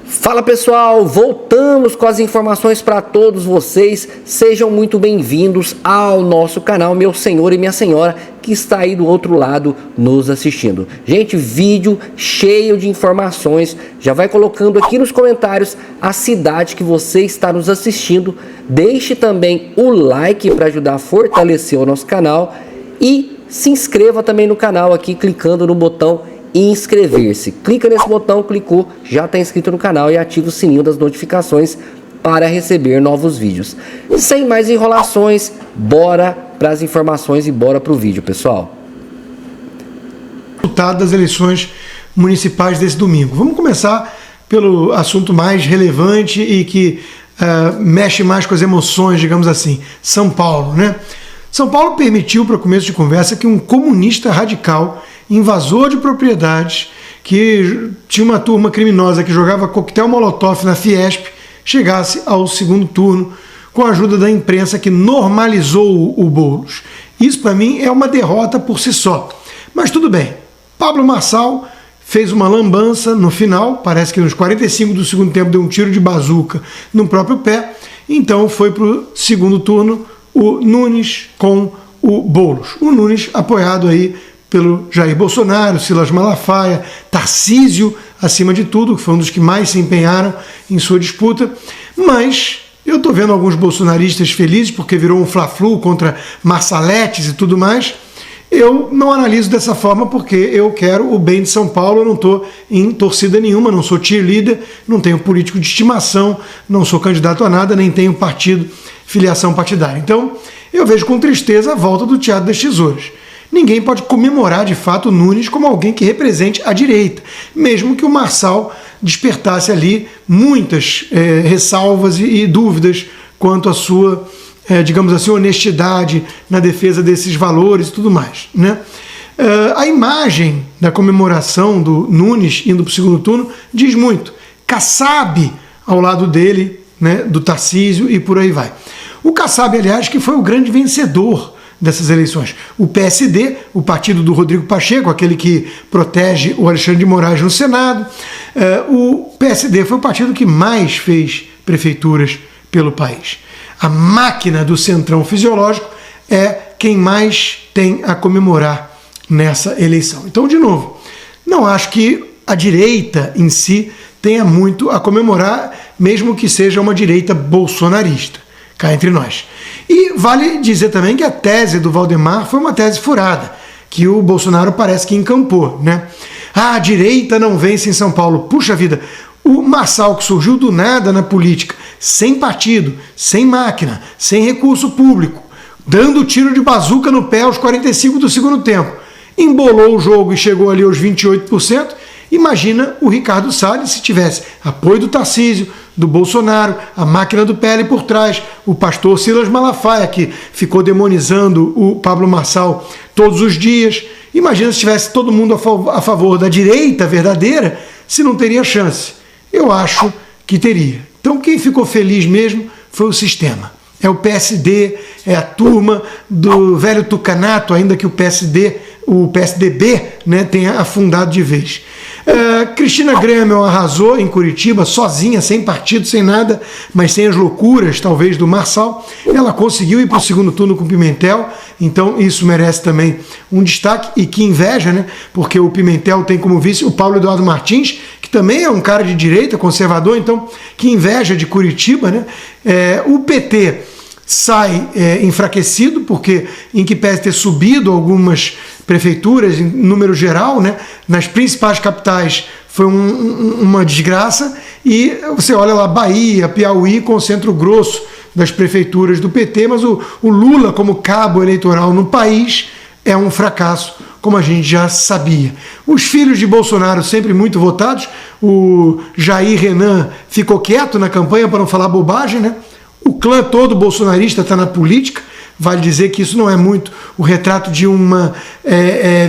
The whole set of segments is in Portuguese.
Fala pessoal, voltamos com as informações para todos vocês. Sejam muito bem-vindos ao nosso canal, meu senhor e minha senhora que está aí do outro lado nos assistindo. Gente, vídeo cheio de informações. Já vai colocando aqui nos comentários a cidade que você está nos assistindo. Deixe também o like para ajudar a fortalecer o nosso canal e se inscreva também no canal aqui clicando no botão inscrever-se. Clica nesse botão, clicou, já está inscrito no canal e ativa o sininho das notificações para receber novos vídeos. Sem mais enrolações, bora para as informações e bora para o vídeo, pessoal. Resultado das eleições municipais desse domingo. Vamos começar pelo assunto mais relevante e que mexe mais com as emoções, digamos assim. São Paulo, né? São Paulo permitiu, para começo de conversa, que um comunista radical, invasor de propriedades, que tinha uma turma criminosa que jogava coquetel molotov na Fiesp, chegasse ao segundo turno com a ajuda da imprensa que normalizou o Boulos. Isso, para mim, é uma derrota por si só. Mas tudo bem. Pablo Marçal fez uma lambança no final, parece que nos 45 do segundo tempo deu um tiro de bazuca no próprio pé, então foi para o segundo turno o Nunes com o Boulos. O Nunes apoiado aí pelo Jair Bolsonaro, Silas Malafaia, Tarcísio, acima de tudo, que foi um dos que mais se empenharam em sua disputa, mas eu estou vendo alguns bolsonaristas felizes porque virou um fla-flu contra Marçaletes e tudo mais. Eu não analiso dessa forma porque eu quero o bem de São Paulo, eu não estou em torcida nenhuma, não sou cheerleader, não tenho político de estimação, não sou candidato a nada, nem tenho partido, filiação partidária. Então, eu vejo com tristeza a volta do Teatro das Tesouras. Ninguém pode comemorar de fato o Nunes como alguém que represente a direita, mesmo que o Marçal despertasse ali muitas ressalvas e dúvidas quanto à sua, digamos assim, honestidade na defesa desses valores e tudo mais, né? A imagem da comemoração do Nunes indo para o segundo turno diz muito. Kassab ao lado dele, né, do Tarcísio e por aí vai. O Kassab, aliás, que foi o grande vencedor dessas eleições. O PSD, o partido do Rodrigo Pacheco, aquele que protege o Alexandre de Moraes no Senado, o PSD foi o partido que mais fez prefeituras pelo país. A máquina do centrão fisiológico é quem mais tem a comemorar nessa eleição. Então, de novo, não acho que a direita em si tenha muito a comemorar, mesmo que seja uma direita bolsonarista, cá entre nós. E vale dizer também que a tese do Valdemar foi uma tese furada, que o Bolsonaro parece que encampou, né? A direita não vence em São Paulo. Puxa vida, o Marçal, que surgiu do nada na política, sem partido, sem máquina, sem recurso público, dando tiro de bazuca no pé aos 45 do segundo tempo, embolou o jogo e chegou ali aos 28%, imagina o Ricardo Salles se tivesse apoio do Tarcísio, do Bolsonaro, a máquina do PL por trás, o pastor Silas Malafaia, que ficou demonizando o Pablo Marçal todos os dias. Imagina se tivesse todo mundo a favor da direita verdadeira, se não teria chance. Eu acho que teria. Então quem ficou feliz mesmo foi o sistema. É o PSD, é a turma do velho tucanato, ainda que o PSDB, né, tenha afundado de vez. Cristina Grêmio arrasou em Curitiba, sozinha, sem partido, sem nada, mas sem as loucuras, talvez, do Marçal. Ela conseguiu ir para o segundo turno com o Pimentel, então isso merece também um destaque, e que inveja, né? Porque o Pimentel tem como vice o Paulo Eduardo Martins, que também é um cara de direita, conservador, então que inveja de Curitiba, né? O PT sai enfraquecido, porque em que pese ter subido algumas prefeituras, em número geral, né, nas principais capitais foi uma desgraça, e você olha lá, Bahia, Piauí, concentra o grosso das prefeituras do PT, mas o Lula como cabo eleitoral no país é um fracasso, como a gente já sabia. Os filhos de Bolsonaro sempre muito votados, o Jair Renan ficou quieto na campanha para não falar bobagem, né? O clã todo bolsonarista está na política. Vale dizer que isso não é muito o retrato de uma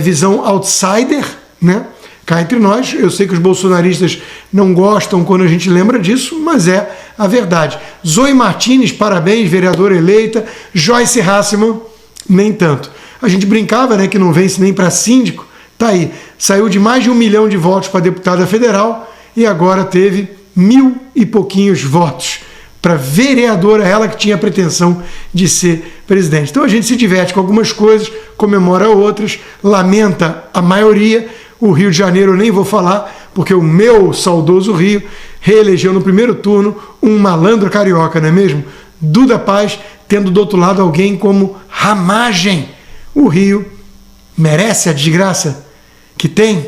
visão outsider, né? Cá entre nós, eu sei que os bolsonaristas não gostam quando a gente lembra disso, mas é a verdade. Zoe Martins, parabéns, vereadora eleita. Joyce Hasselmann, nem tanto. A gente brincava, né, que não vence nem para síndico. Tá aí, saiu de mais de 1 milhão de votos para deputada federal e agora teve 1.000 e pouquinhos votos para vereadora, ela que tinha a pretensão de ser presidente. Então a gente se diverte com algumas coisas, comemora outras, lamenta a maioria. O Rio de Janeiro eu nem vou falar, porque o meu saudoso Rio reelegeu no primeiro turno um malandro carioca, não é mesmo? Duda Paz, tendo do outro lado alguém como Ramagem. O Rio merece a desgraça que tem?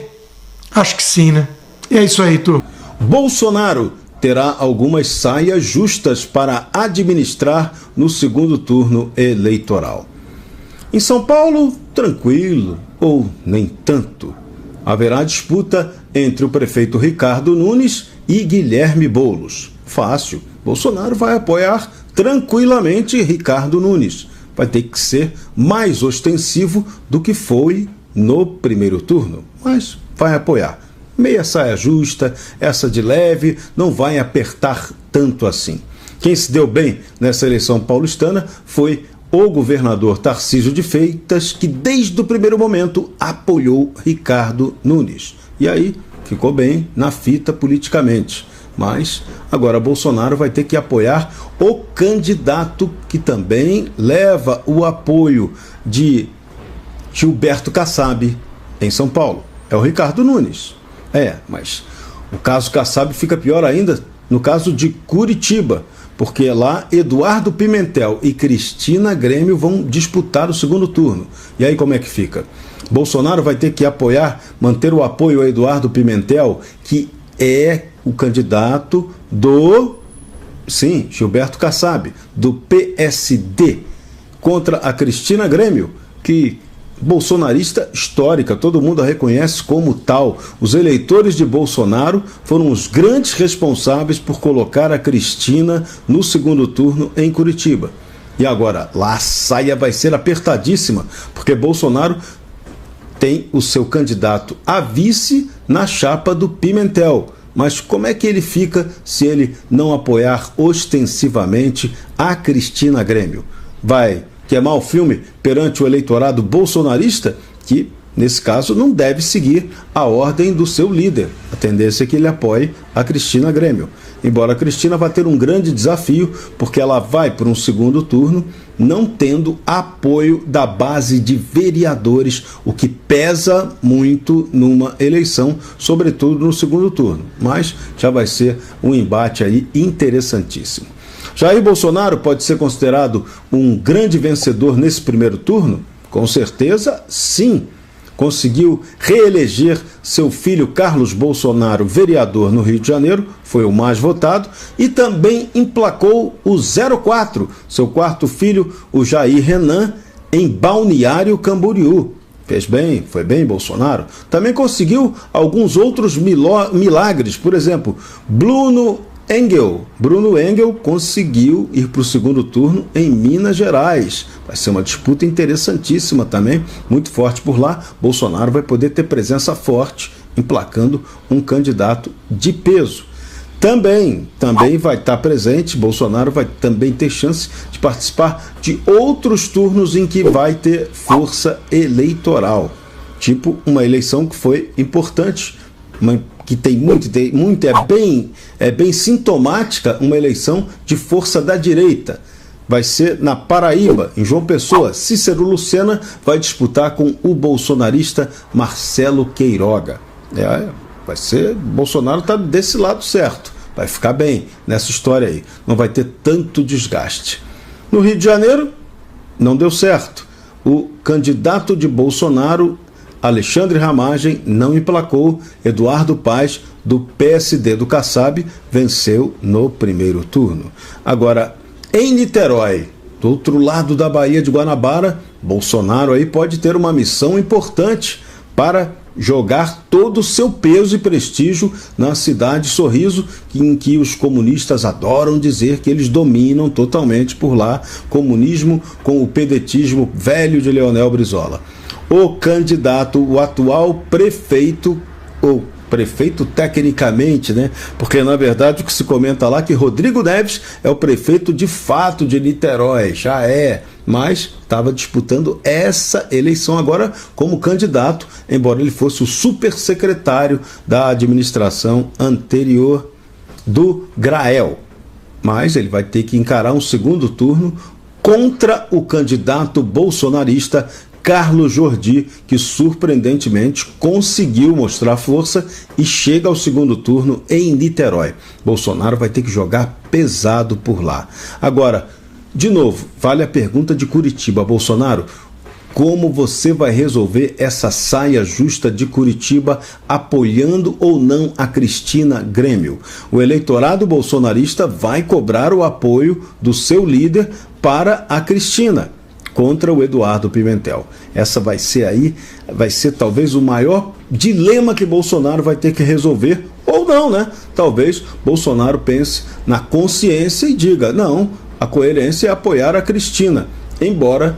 Acho que sim, né? E é isso aí, turma. Bolsonaro terá algumas saias justas para administrar no segundo turno eleitoral. Em São Paulo, tranquilo, ou nem tanto. Haverá disputa entre o prefeito Ricardo Nunes e Guilherme Boulos. Fácil, Bolsonaro vai apoiar tranquilamente Ricardo Nunes. Vai ter que ser mais ostensivo do que foi no primeiro turno, mas vai apoiar. Meia saia justa, essa de leve, não vai apertar tanto assim. Quem se deu bem nessa eleição paulistana foi o governador Tarcísio de Freitas, que desde o primeiro momento apoiou Ricardo Nunes. E aí ficou bem na fita politicamente. Mas agora Bolsonaro vai ter que apoiar o candidato que também leva o apoio de Gilberto Kassab em São Paulo. É o Ricardo Nunes. Mas o caso Kassab fica pior ainda no caso de Curitiba, porque lá Eduardo Pimentel e Cristina Grêmio vão disputar o segundo turno. E aí como é que fica? Bolsonaro vai ter que manter o apoio a Eduardo Pimentel, que é o candidato Gilberto Kassab, do PSD, contra a Cristina Grêmio, que bolsonarista histórica, todo mundo a reconhece como tal. Os eleitores de Bolsonaro foram os grandes responsáveis por colocar a Cristina no segundo turno em Curitiba. E agora, lá a saia vai ser apertadíssima, porque Bolsonaro tem o seu candidato a vice na chapa do Pimentel. Mas como é que ele fica se ele não apoiar ostensivamente a Cristina Grêmio? Vai queimar o filme perante o eleitorado bolsonarista, que, nesse caso, não deve seguir a ordem do seu líder. A tendência é que ele apoie a Cristina Grêmio. Embora a Cristina vá ter um grande desafio, porque ela vai para um segundo turno não tendo apoio da base de vereadores, o que pesa muito numa eleição, sobretudo no segundo turno. Mas já vai ser um embate aí interessantíssimo. Jair Bolsonaro pode ser considerado um grande vencedor nesse primeiro turno? Com certeza, sim. Conseguiu reeleger seu filho Carlos Bolsonaro, vereador no Rio de Janeiro, foi o mais votado, e também emplacou o 04, seu quarto filho, o Jair Renan, em Balneário Camboriú. Fez bem, foi bem Bolsonaro. Também conseguiu alguns outros milagres, por exemplo, Bruno Engel conseguiu ir para o segundo turno em Minas Gerais. Vai ser uma disputa interessantíssima também, muito forte por lá. Bolsonaro vai poder ter presença forte, emplacando um candidato de peso. Também vai estar presente, Bolsonaro vai também ter chance de participar de outros turnos em que vai ter força eleitoral. Tipo uma eleição que foi importante, que tem muito, é bem sintomática, uma eleição de força da direita. Vai ser na Paraíba, em João Pessoa. Cícero Lucena vai disputar com o bolsonarista Marcelo Queiroga. Vai ser, Bolsonaro está desse lado certo, vai ficar bem nessa história aí, não vai ter tanto desgaste. No Rio de Janeiro, não deu certo. O candidato de Bolsonaro, Alexandre Ramagem, não emplacou. Eduardo Paz, do PSD do Kassab, venceu no primeiro turno. Agora, em Niterói, do outro lado da Baía de Guanabara, Bolsonaro aí pode ter uma missão importante para jogar todo o seu peso e prestígio na cidade Sorriso, em que os comunistas adoram dizer que eles dominam totalmente por lá, comunismo com o pedetismo velho de Leonel Brizola. O candidato, o atual prefeito, ou prefeito tecnicamente, né? Porque na verdade o que se comenta lá é que Rodrigo Neves é o prefeito de fato de Niterói, já é, mas estava disputando essa eleição agora como candidato, embora ele fosse o supersecretário da administração anterior do Grael. Mas ele vai ter que encarar um segundo turno contra o candidato bolsonarista Carlos Jordi, que surpreendentemente conseguiu mostrar força e chega ao segundo turno em Niterói. Bolsonaro vai ter que jogar pesado por lá. Agora, de novo, vale a pergunta de Curitiba. Bolsonaro, como você vai resolver essa saia justa de Curitiba, apoiando ou não a Cristina Grêmio? O eleitorado bolsonarista vai cobrar o apoio do seu líder para a Cristina, contra o Eduardo Pimentel. Essa vai ser talvez o maior dilema que Bolsonaro vai ter que resolver, ou não, né? Talvez Bolsonaro pense na consciência e diga, não, a coerência é apoiar a Cristina, embora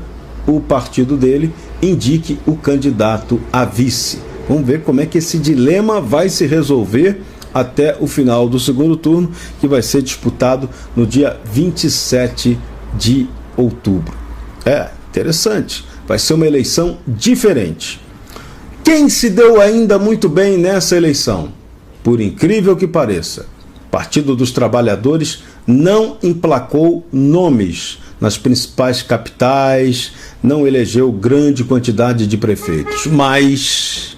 o partido dele indique o candidato a vice. Vamos ver como é que esse dilema vai se resolver até o final do segundo turno, que vai ser disputado no dia 27 de outubro. Interessante. Vai ser uma eleição diferente. Quem se deu ainda muito bem nessa eleição? Por incrível que pareça, o Partido dos Trabalhadores não emplacou nomes nas principais capitais, não elegeu grande quantidade de prefeitos. Mas,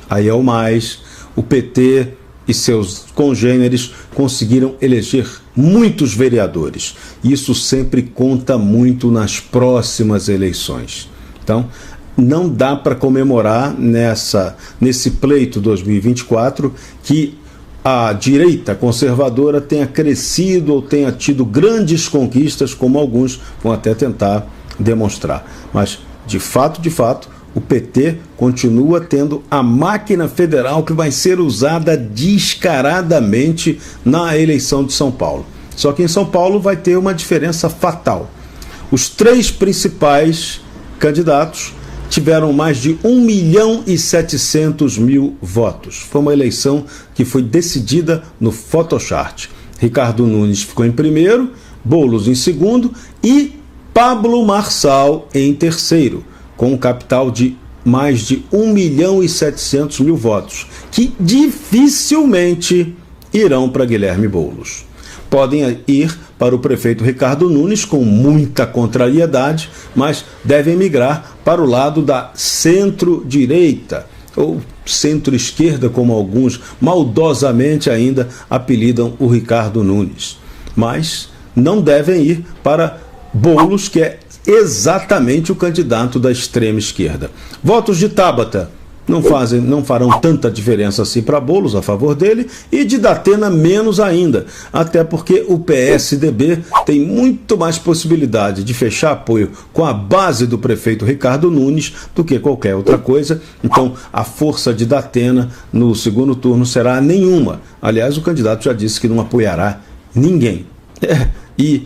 aí é o mais, o PT e seus congêneres conseguiram eleger muitos vereadores. Isso sempre conta muito nas próximas eleições. Então, não dá para comemorar nesse pleito 2024 que a direita conservadora tenha crescido ou tenha tido grandes conquistas, como alguns vão até tentar demonstrar. Mas, de fato, o PT continua tendo a máquina federal que vai ser usada descaradamente na eleição de São Paulo. Só que em São Paulo vai ter uma diferença fatal. Os 3 principais candidatos tiveram mais de 1.700.000 votos. Foi uma eleição que foi decidida no Photochart. Ricardo Nunes ficou em primeiro, Boulos em segundo e Pablo Marçal em terceiro, com um capital de mais de 1.700.000 votos, que dificilmente irão para Guilherme Boulos. Podem ir para o prefeito Ricardo Nunes com muita contrariedade, mas devem migrar para o lado da centro-direita, ou centro-esquerda, como alguns maldosamente ainda apelidam o Ricardo Nunes. Mas não devem ir para Boulos, que é exatamente o candidato da extrema esquerda. Votos de Tabata não farão tanta diferença assim para Boulos, a favor dele, e de Datena menos ainda, até porque o PSDB tem muito mais possibilidade de fechar apoio com a base do prefeito Ricardo Nunes do que qualquer outra coisa. Então a força de Datena no segundo turno será nenhuma. Aliás, o candidato já disse que não apoiará ninguém. E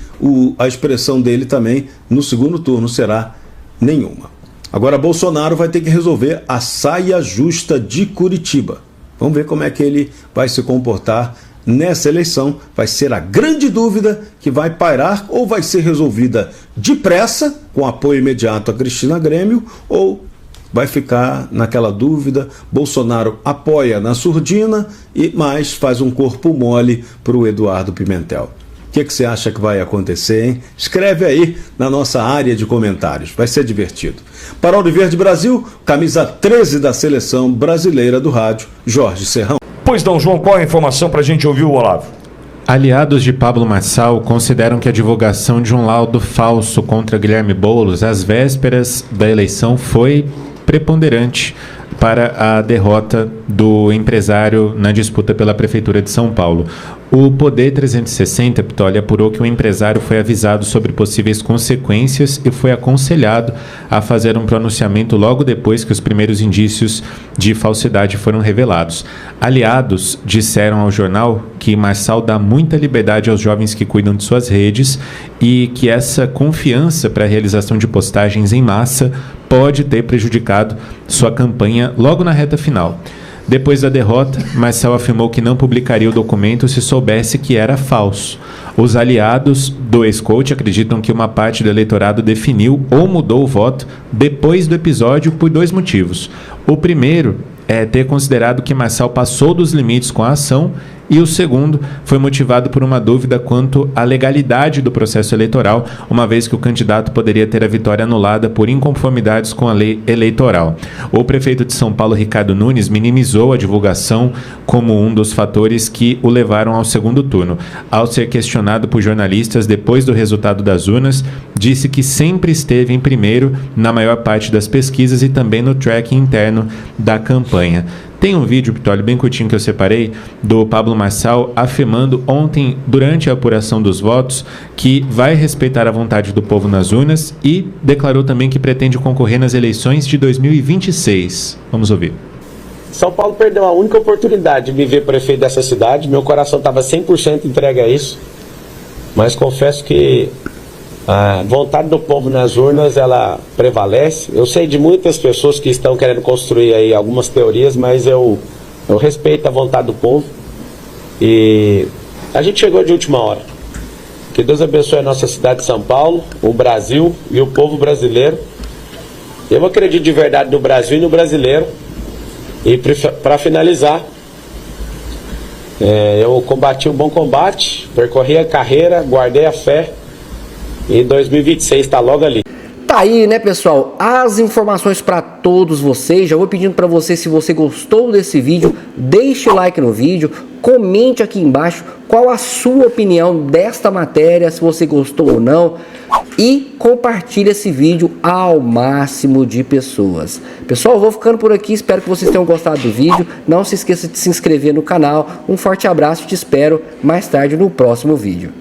a expressão dele também no segundo turno será nenhuma. Agora Bolsonaro vai ter que resolver a saia justa de Curitiba. Vamos ver como é que ele vai se comportar nessa eleição. Vai ser a grande dúvida que vai pairar, ou vai ser resolvida depressa, com apoio imediato a Cristina Grêmio, ou vai ficar naquela dúvida. Bolsonaro apoia na surdina, mas faz um corpo mole para o Eduardo Pimentel. O que você acha que vai acontecer, hein? Escreve aí na nossa área de comentários, vai ser divertido. Para o Auriverde Brasil, camisa 13 da Seleção Brasileira do Rádio, Jorge Serrão. Pois não, João, qual é a informação para a gente ouvir o Olavo? Aliados de Pablo Marçal consideram que a divulgação de um laudo falso contra Guilherme Boulos às vésperas da eleição foi preponderante para a derrota do empresário na disputa pela Prefeitura de São Paulo. O Poder 360, Pitoli, apurou que o empresário foi avisado sobre possíveis consequências e foi aconselhado a fazer um pronunciamento logo depois que os primeiros indícios de falsidade foram revelados. Aliados disseram ao jornal que Marçal dá muita liberdade aos jovens que cuidam de suas redes e que essa confiança para a realização de postagens em massa pode ter prejudicado sua campanha logo na reta final. Depois da derrota, Marçal afirmou que não publicaria o documento se soubesse que era falso. Os aliados do ex-coach acreditam que uma parte do eleitorado definiu ou mudou o voto depois do episódio por 2 motivos. O primeiro é ter considerado que Marçal passou dos limites com a ação, e o segundo foi motivado por uma dúvida quanto à legalidade do processo eleitoral, uma vez que o candidato poderia ter a vitória anulada por inconformidades com a lei eleitoral. O prefeito de São Paulo, Ricardo Nunes, minimizou a divulgação como um dos fatores que o levaram ao segundo turno. Ao ser questionado por jornalistas depois do resultado das urnas, disse que sempre esteve em primeiro na maior parte das pesquisas e também no tracking interno da campanha. Tem um vídeo, Pitoli, bem curtinho que eu separei, do Pablo Marçal afirmando ontem, durante a apuração dos votos, que vai respeitar a vontade do povo nas urnas e declarou também que pretende concorrer nas eleições de 2026. Vamos ouvir. São Paulo perdeu a única oportunidade de me ver prefeito dessa cidade. Meu coração estava 100% entregue a isso. Mas confesso que a vontade do povo nas urnas, ela prevalece. Eu sei de muitas pessoas que estão querendo construir aí algumas teorias, mas eu respeito a vontade do povo. E a gente chegou de última hora. Que Deus abençoe a nossa cidade de São Paulo, o Brasil e o povo brasileiro. Eu acredito de verdade no Brasil e no brasileiro. E para finalizar, eu combati um bom combate, percorri a carreira, guardei a fé. E 2026 está logo ali. Tá aí, né, pessoal? As informações para todos vocês. Já vou pedindo para você, se você gostou desse vídeo, deixe o like no vídeo, comente aqui embaixo qual a sua opinião desta matéria, se você gostou ou não, e compartilhe esse vídeo ao máximo de pessoas. Pessoal, eu vou ficando por aqui, espero que vocês tenham gostado do vídeo. Não se esqueça de se inscrever no canal. Um forte abraço e te espero mais tarde no próximo vídeo.